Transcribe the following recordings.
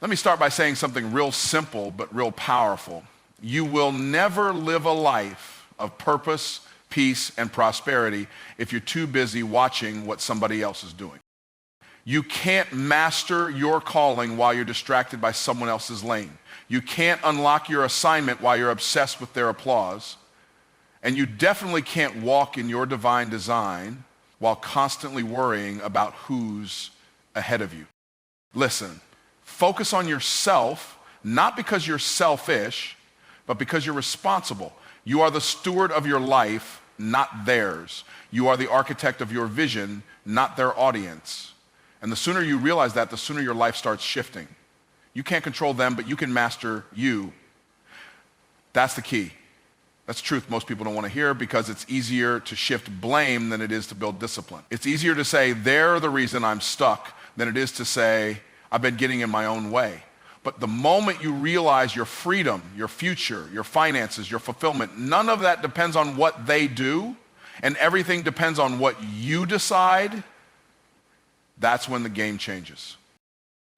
Let me start by saying something real simple but real powerful. You will never live a life of purpose, peace, and prosperity if you're too busy watching what somebody else is doing. You can't master your calling while you're distracted by someone else's lane. You can't unlock your assignment while you're obsessed with their applause. And you definitely can't walk in your divine design while constantly worrying about who's ahead of you. Listen, focus on yourself, not because you're selfish, but because you're responsible. You are the steward of your life, not theirs. You are the architect of your vision, not their audience. And the sooner you realize that, the sooner your life starts shifting. You can't control them, but you can master you. That's the key. That's truth most people don't want to hear because it's easier to shift blame than it is to build discipline. It's easier to say they're the reason I'm stuck than it is to say I've been getting in my own way. But the moment you realize your freedom, your future, your finances, your fulfillment, none of that depends on what they do, and everything depends on what you decide, that's when the game changes.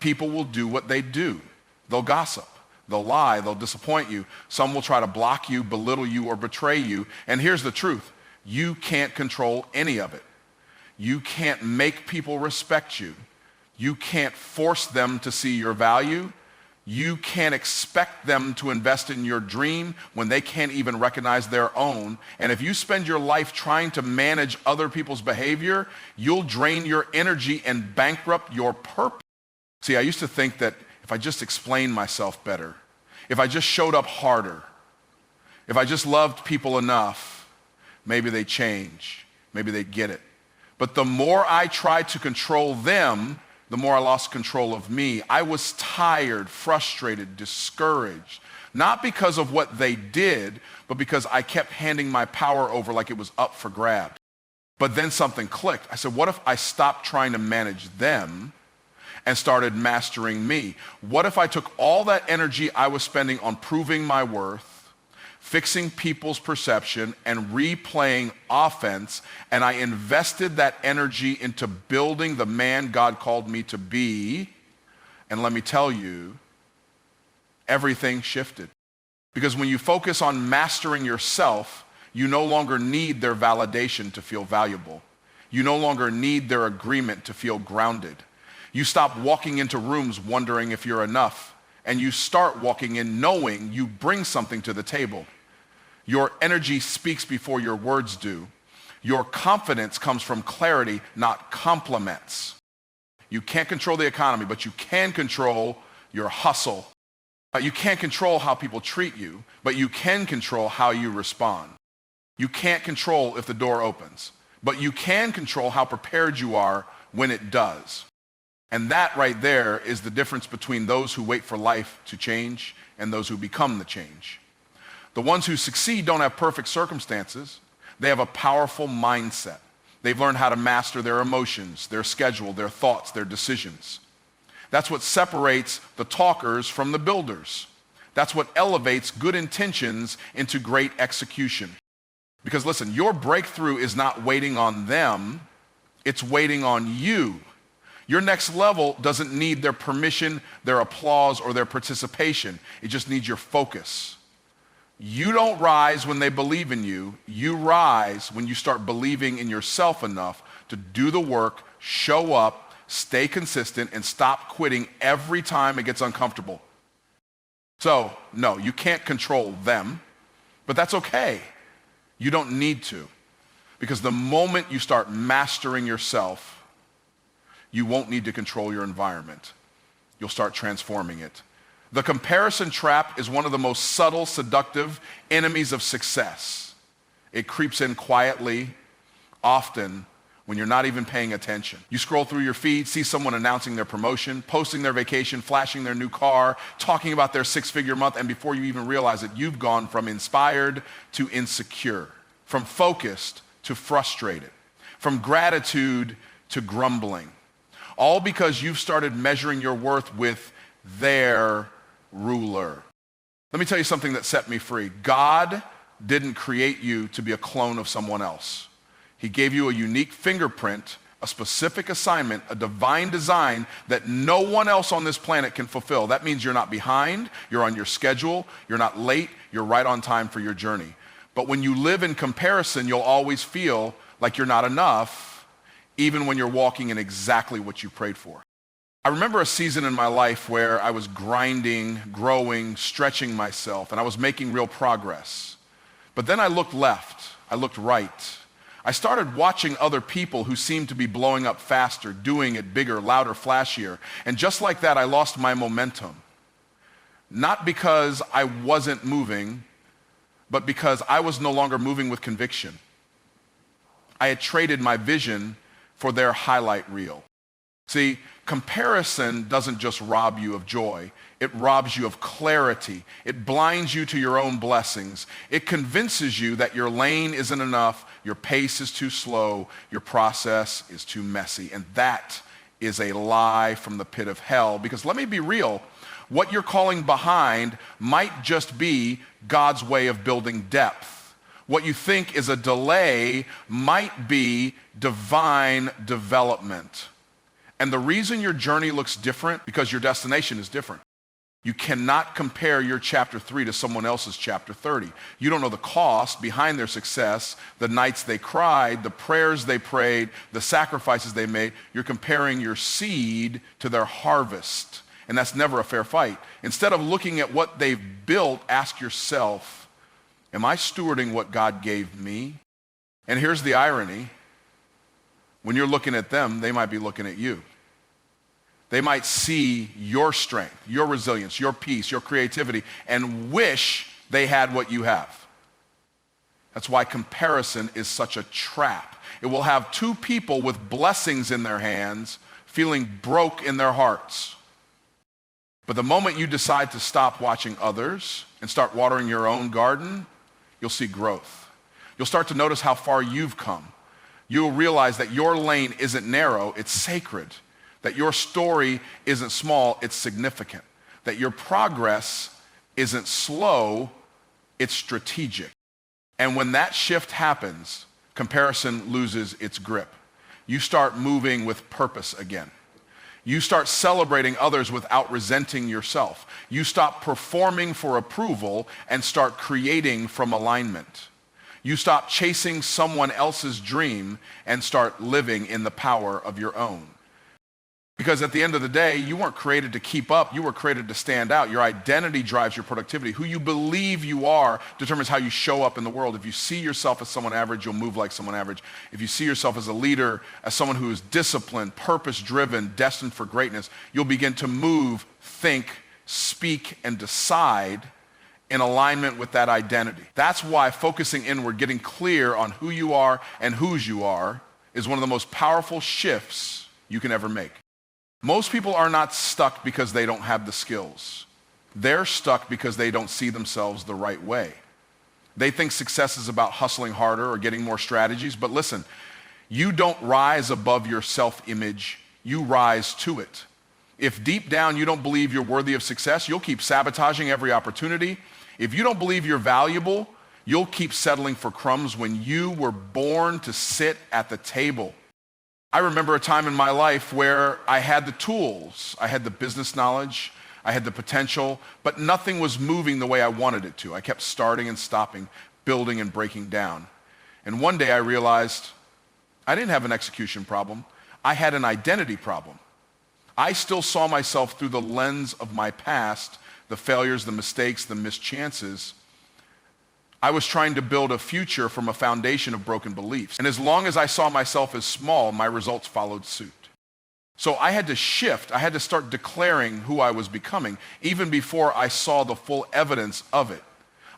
People will do what they do. They'll gossip, they'll lie, they'll disappoint you. Some will try to block you, belittle you, or betray you. And here's the truth. You can't control any of it. You can't make people respect you. You can't force them to see your value. You can't expect them to invest in your dream when they can't even recognize their own. And if you spend your life trying to manage other people's behavior, you'll drain your energy and bankrupt your purpose. See, I used to think that if I just explained myself better, if I just showed up harder, if I just loved people enough, maybe they'd change, maybe they'd get it. But the more I tried to control them, the more I lost control of me. I was tired, frustrated, discouraged, not because of what they did, but because I kept handing my power over like it was up for grabs. But then something clicked. I said, what if I stopped trying to manage them and started mastering me? What if I took all that energy I was spending on proving my worth, fixing people's perception, and replaying offense, and I invested that energy into building the man God called me to be? And let me tell you, everything shifted. Because when you focus on mastering yourself, you no longer need their validation to feel valuable. You no longer need their agreement to feel grounded. You stop walking into rooms wondering if you're enough, and you start walking in knowing you bring something to the table. Your energy speaks before your words do. Your confidence comes from clarity, not compliments. You can't control the economy, but you can control your hustle. You can't control how people treat you, but you can control how you respond. You can't control if the door opens, but you can control how prepared you are when it does. And that right there is the difference between those who wait for life to change and those who become the change. The ones who succeed don't have perfect circumstances. They have a powerful mindset. They've learned how to master their emotions, their schedule, their thoughts, their decisions. That's what separates the talkers from the builders. That's what elevates good intentions into great execution. Because listen, your breakthrough is not waiting on them, it's waiting on you. Your next level doesn't need their permission, their applause, or their participation. It just needs your focus. You don't rise when they believe in you. You rise when you start believing in yourself enough to do the work, show up, stay consistent, and stop quitting every time it gets uncomfortable. So, no, you can't control them, but that's okay. You don't need to. Because the moment you start mastering yourself, you won't need to control your environment. You'll start transforming it. The comparison trap is one of the most subtle, seductive enemies of success. It creeps in quietly, often, when you're not even paying attention. You scroll through your feed, see someone announcing their promotion, posting their vacation, flashing their new car, talking about their six-figure month, and before you even realize it, you've gone from inspired to insecure, from focused to frustrated, from gratitude to grumbling, all because you've started measuring your worth with their ruler. Let me tell you something that set me free. God didn't create you to be a clone of someone else. He gave you a unique fingerprint a specific assignment, a divine design that no one else on this planet can fulfill. That means you're not behind, you're on your schedule, you're not late, you're right on time for your journey. But when you live in comparison, you'll always feel like you're not enough, even when you're walking in exactly what you prayed for. I remember a season in my life where I was grinding, growing, stretching myself, and I was making real progress. But then I looked left, I looked right. I started watching other people who seemed to be blowing up faster, doing it bigger, louder, flashier. And just like that, I lost my momentum. Not because I wasn't moving, but because I was no longer moving with conviction. I had traded my vision for their highlight reel. See, comparison doesn't just rob you of joy. It robs you of clarity. It blinds you to your own blessings. It convinces you that your lane isn't enough, your pace is too slow, your process is too messy. And that is a lie from the pit of hell. Because let me be real, what you're calling behind might just be God's way of building depth. What you think is a delay might be divine development. And the reason your journey looks different, because your destination is different. You cannot compare your chapter 3 to someone else's chapter 30. You don't know the cost behind their success, the nights they cried, the prayers they prayed, the sacrifices they made. You're comparing your seed to their harvest, and that's never a fair fight. Instead of looking at what they've built, ask yourself, am I stewarding what God gave me? And here's the irony. When you're looking at them, they might be looking at you. They might see your strength, your resilience, your peace, your creativity, and wish they had what you have. That's why comparison is such a trap. It will have two people with blessings in their hands feeling broke in their hearts. But the moment you decide to stop watching others and start watering your own garden, you'll see growth. You'll start to notice how far you've come. You'll realize that your lane isn't narrow, it's sacred. That your story isn't small, it's significant. That your progress isn't slow, it's strategic. And when that shift happens, comparison loses its grip. You start moving with purpose again. You start celebrating others without resenting yourself. You stop performing for approval and start creating from alignment. You stop chasing someone else's dream and start living in the power of your own. Because at the end of the day, you weren't created to keep up, you were created to stand out. Your identity drives your productivity. Who you believe you are determines how you show up in the world. If you see yourself as someone average, you'll move like someone average. If you see yourself as a leader, as someone who is disciplined, purpose-driven, destined for greatness, you'll begin to move, think, speak, and decide in alignment with that identity. That's why focusing inward, getting clear on who you are and whose you are, is one of the most powerful shifts you can ever make. Most people are not stuck because they don't have the skills. They're stuck because they don't see themselves the right way. They think success is about hustling harder or getting more strategies, but listen, you don't rise above your self-image, you rise to it. If deep down you don't believe you're worthy of success, you'll keep sabotaging every opportunity. If you don't believe you're valuable, you'll keep settling for crumbs when you were born to sit at the table. I remember a time in my life where I had the tools, I had the business knowledge, I had the potential, but nothing was moving the way I wanted it to. I kept starting and stopping, building and breaking down. And one day I realized I didn't have an execution problem, I had an identity problem. I still saw myself through the lens of my past, the failures, the mistakes, the missed chances. I was trying to build a future from a foundation of broken beliefs. And as long as I saw myself as small, my results followed suit. So I had to shift. I had to start declaring who I was becoming, even before I saw the full evidence of it.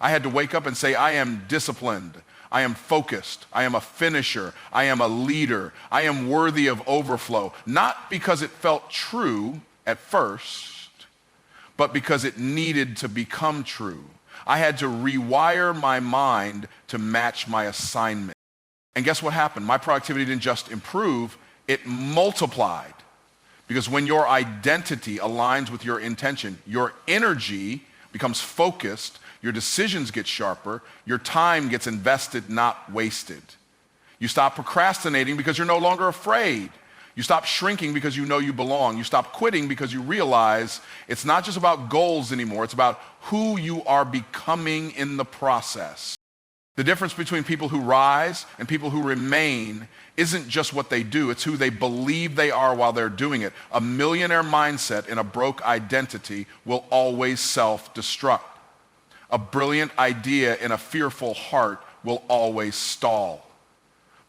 I had to wake up and say, I am disciplined. I am focused. I am a finisher. I am a leader. I am worthy of overflow. Not because it felt true at first, but because it needed to become true. I had to rewire my mind to match my assignment. And guess what happened? My productivity didn't just improve, it multiplied. Because when your identity aligns with your intention, your energy becomes focused, your decisions get sharper, your time gets invested, not wasted. You stop procrastinating because you're no longer afraid. You stop shrinking because you know you belong. You stop quitting because you realize it's not just about goals anymore. It's about who you are becoming in the process. The difference between people who rise and people who remain isn't just what they do, it's who they believe they are while they're doing it. A millionaire mindset and a broke identity will always self-destruct. A brilliant idea in a fearful heart will always stall.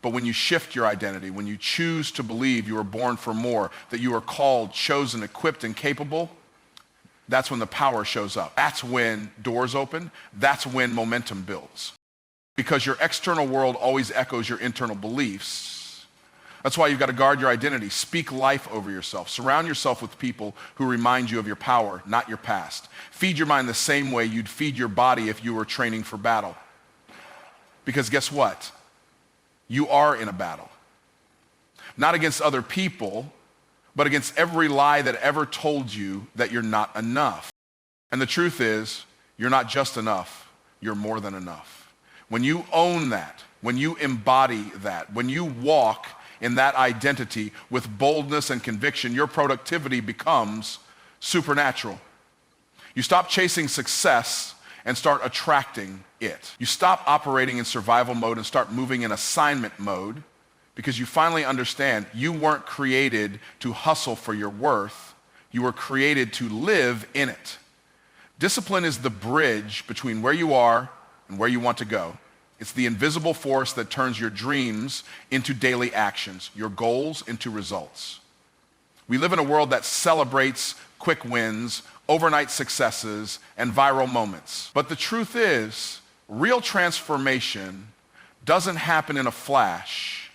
But when you shift your identity, when you choose to believe you are born for more, that you are called, chosen, equipped, and capable, that's when the power shows up. That's when doors open. That's when momentum builds. Because your external world always echoes your internal beliefs. That's why you've got to guard your identity. Speak life over yourself. Surround yourself with people who remind you of your power, not your past. Feed your mind the same way you'd feed your body if you were training for battle. Because guess what? You are in a battle. Not against other people, but against every lie that ever told you that you're not enough. And the truth is, you're not just enough, you're more than enough. When you own that, when you embody that, when you walk in that identity with boldness and conviction, your productivity becomes supernatural. You stop chasing success and start attracting it. You stop operating in survival mode and start moving in assignment mode because you finally understand you weren't created to hustle for your worth. You were created to live in it. Discipline is the bridge between where you are and where you want to go. It's the invisible force that turns your dreams into daily actions, your goals into results. We live in a world that celebrates quick wins, overnight successes, and viral moments. But the truth is, real transformation doesn't happen in a flash.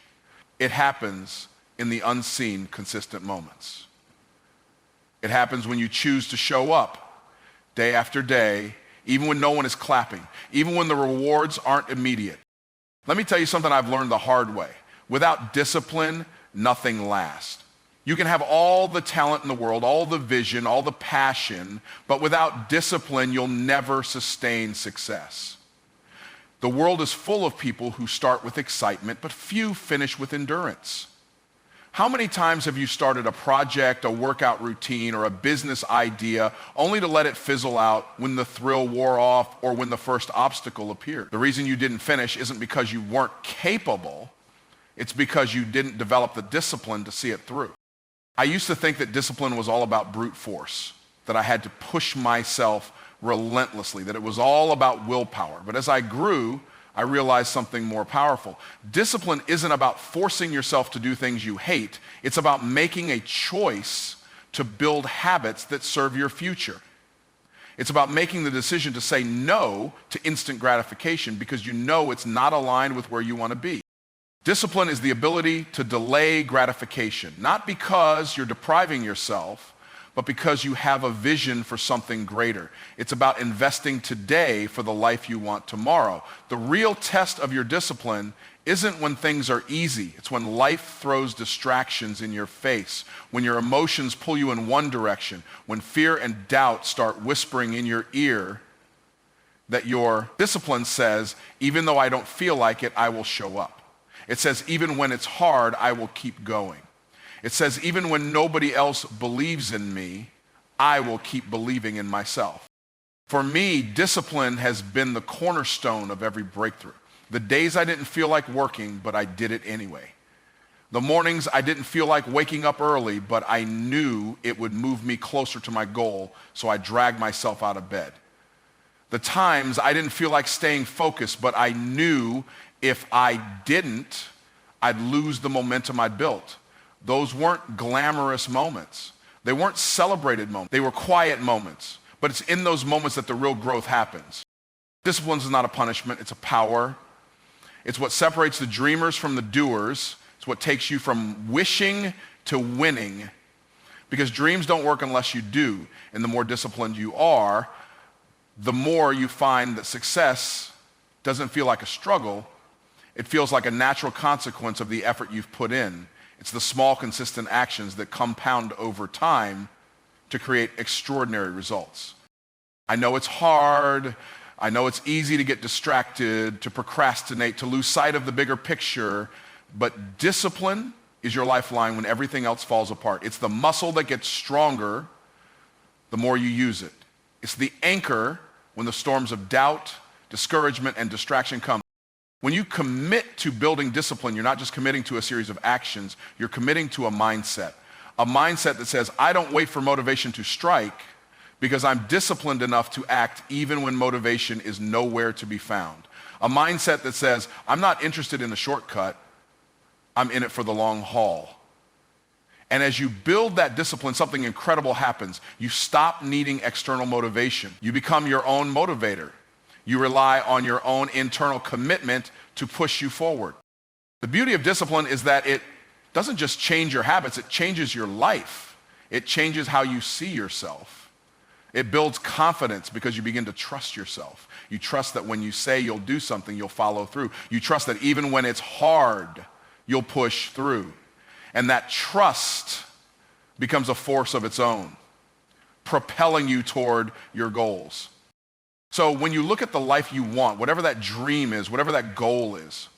It happens in the unseen, consistent moments. It happens when you choose to show up day after day, even when no one is clapping, even when the rewards aren't immediate. Let me tell you something I've learned the hard way. Without discipline, nothing lasts. You can have all the talent in the world, all the vision, all the passion, but without discipline, you'll never sustain success. The world is full of people who start with excitement, but few finish with endurance. How many times have you started a project, a workout routine, or a business idea only to let it fizzle out when the thrill wore off or when the first obstacle appeared? The reason you didn't finish isn't because you weren't capable, it's because you didn't develop the discipline to see it through. I used to think that discipline was all about brute force, that I had to push myself relentlessly, that it was all about willpower. But as I grew, I realized something more powerful. Discipline isn't about forcing yourself to do things you hate. It's about making a choice to build habits that serve your future. It's about making the decision to say no to instant gratification because you know it's not aligned with where you want to be. Discipline is the ability to delay gratification, not because you're depriving yourself, but because you have a vision for something greater. It's about investing today for the life you want tomorrow. The real test of your discipline isn't when things are easy. It's when life throws distractions in your face, when your emotions pull you in one direction, when fear and doubt start whispering in your ear, that your discipline says, even though I don't feel like it, I will show up. It says, even when it's hard, I will keep going. It says, even when nobody else believes in me, I will keep believing in myself. For me, discipline has been the cornerstone of every breakthrough. The days I didn't feel like working, but I did it anyway. The mornings I didn't feel like waking up early, but I knew it would move me closer to my goal, so I dragged myself out of bed. The times I didn't feel like staying focused, but I knew if I didn't, I'd lose the momentum I'd built. Those weren't glamorous moments. They weren't celebrated moments. They were quiet moments. But it's in those moments that the real growth happens. Discipline is not a punishment, it's a power. It's what separates the dreamers from the doers. It's what takes you from wishing to winning. Because dreams don't work unless you do. And the more disciplined you are, the more you find that success doesn't feel like a struggle. It feels like a natural consequence of the effort you've put in. It's the small, consistent actions that compound over time to create extraordinary results. I know it's hard. I know it's easy to get distracted, to procrastinate, to lose sight of the bigger picture. But discipline is your lifeline when everything else falls apart. It's the muscle that gets stronger the more you use it. It's the anchor when the storms of doubt, discouragement, and distraction come. When you commit to building discipline, you're not just committing to a series of actions, you're committing to a mindset. A mindset that says, I don't wait for motivation to strike because I'm disciplined enough to act even when motivation is nowhere to be found. A mindset that says, I'm not interested in a shortcut, I'm in it for the long haul. And as you build that discipline, something incredible happens. You stop needing external motivation. You become your own motivator. You rely on your own internal commitment to push you forward. The beauty of discipline is that it doesn't just change your habits, it changes your life. It changes how you see yourself. It builds confidence because you begin to trust yourself. You trust that when you say you'll do something, you'll follow through. You trust that even when it's hard, you'll push through. And that trust becomes a force of its own, propelling you toward your goals. So when you look at the life you want, whatever that dream is, whatever that goal is,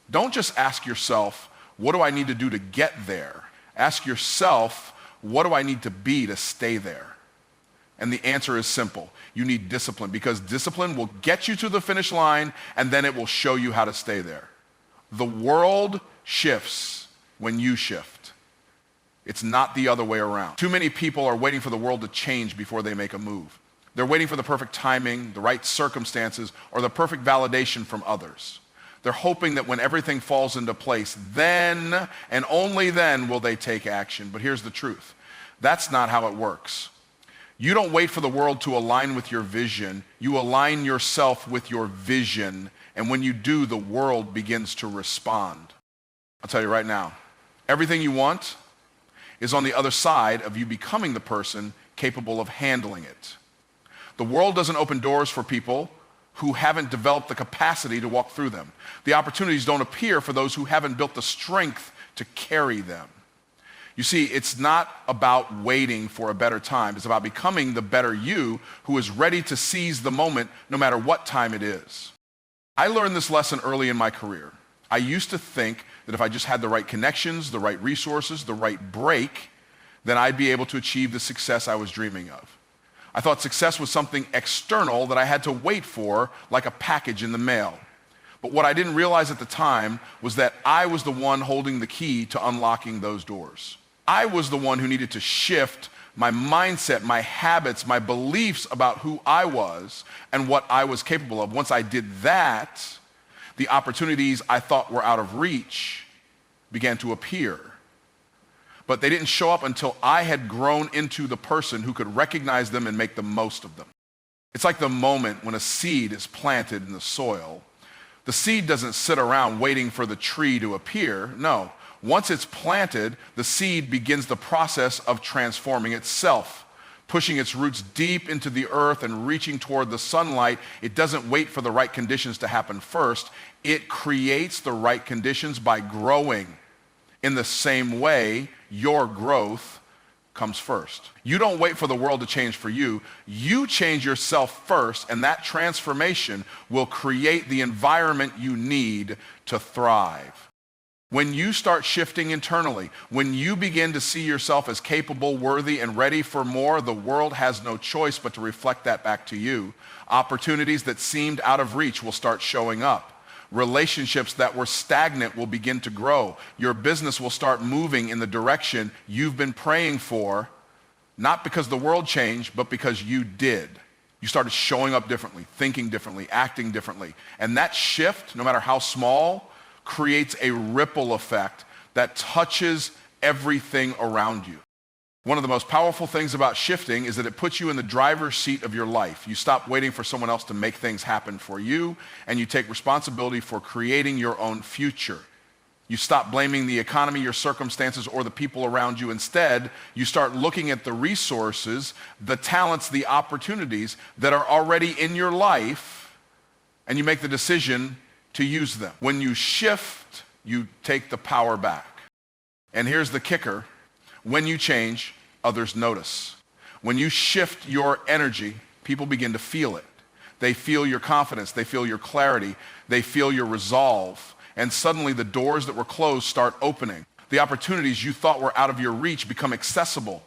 don't just ask yourself, what do I need to do to get there? Ask yourself, what do I need to be to stay there? And the answer is simple. You need discipline, because discipline will get you to the finish line and then it will show you how to stay there. The world shifts when you shift. It's not the other way around. Too many people are waiting for the world to change before they make a move. They're waiting for the perfect timing, the right circumstances, or the perfect validation from others. They're hoping that when everything falls into place, then and only then will they take action. But here's the truth. That's not how it works. You don't wait for the world to align with your vision. You align yourself with your vision. And when you do, the world begins to respond. I'll tell you right now, everything you want is on the other side of you becoming the person capable of handling it. The world doesn't open doors for people who haven't developed the capacity to walk through them. The opportunities don't appear for those who haven't built the strength to carry them. You see, it's not about waiting for a better time. It's about becoming the better you who is ready to seize the moment no matter what time it is. I learned this lesson early in my career. I used to think that if I just had the right connections, the right resources, the right break, then I'd be able to achieve the success I was dreaming of. I thought success was something external that I had to wait for, like a package in the mail. But what I didn't realize at the time was that I was the one holding the key to unlocking those doors. I was the one who needed to shift my mindset, my habits, my beliefs about who I was and what I was capable of. Once I did that, the opportunities I thought were out of reach began to appear. But they didn't show up until I had grown into the person who could recognize them and make the most of them. It's like the moment when a seed is planted in the soil. The seed doesn't sit around waiting for the tree to appear. No. Once it's planted, the seed begins the process of transforming itself, pushing its roots deep into the earth and reaching toward the sunlight. It doesn't wait for the right conditions to happen first. It creates the right conditions by growing. In the same way, your growth comes first. You don't wait for the world to change for you. You change yourself first, and that transformation will create the environment you need to thrive. When you start shifting internally, when you begin to see yourself as capable, worthy, and ready for more, the world has no choice but to reflect that back to you. Opportunities that seemed out of reach will start showing up. Relationships that were stagnant will begin to grow. Your business will start moving in the direction you've been praying for, not because the world changed, but because you did. You started showing up differently, thinking differently, acting differently. And that shift, no matter how small, creates a ripple effect that touches everything around you. One of the most powerful things about shifting is that it puts you in the driver's seat of your life. You stop waiting for someone else to make things happen for you, and you take responsibility for creating your own future. You stop blaming the economy, your circumstances, or the people around you. Instead, you start looking at the resources, the talents, the opportunities that are already in your life, and you make the decision to use them. When you shift, you take the power back. And here's the kicker. When you change, others notice. When you shift your energy, people begin to feel it. They feel your confidence. They feel your clarity. They feel your resolve. And suddenly the doors that were closed start opening. The opportunities you thought were out of your reach become accessible.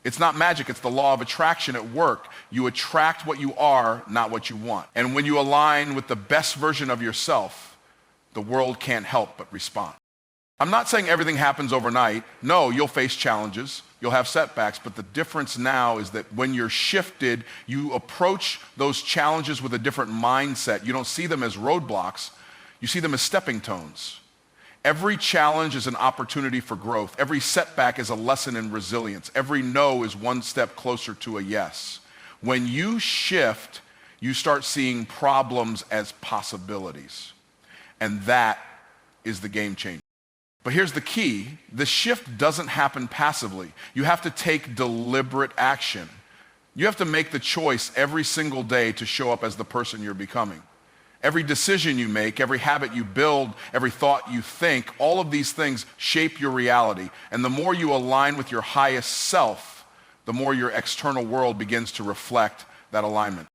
It's not magic, it's the law of attraction at work. You attract what you are, not what you want. And when you align with the best version of yourself, the world can't help but respond. I'm not saying everything happens overnight. No, you'll face challenges, you'll have setbacks, but the difference now is that when you're shifted, you approach those challenges with a different mindset. You don't see them as roadblocks, you see them as stepping stones. Every challenge is an opportunity for growth. Every setback is a lesson in resilience. Every no is one step closer to a yes. When you shift, you start seeing problems as possibilities. And that is the game changer. But here's the key. The shift doesn't happen passively. You have to take deliberate action. You have to make the choice every single day to show up as the person you're becoming. Every decision you make, every habit you build, every thought you think, all of these things shape your reality. And the more you align with your highest self, the more your external world begins to reflect that alignment.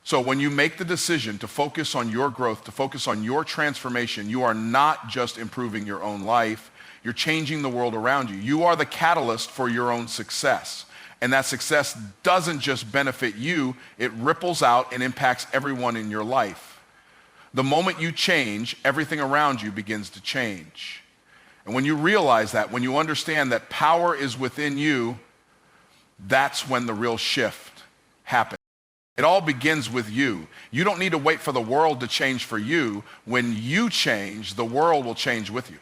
So when you make the decision to focus on your growth, to focus on your transformation, you are not just improving your own life, you're changing the world around you. You are the catalyst for your own success. And that success doesn't just benefit you, it ripples out and impacts everyone in your life. The moment you change, everything around you begins to change. And when you realize that, when you understand that power is within you, that's when the real shift happens. It all begins with you. You don't need to wait for the world to change for you. When you change, the world will change with you.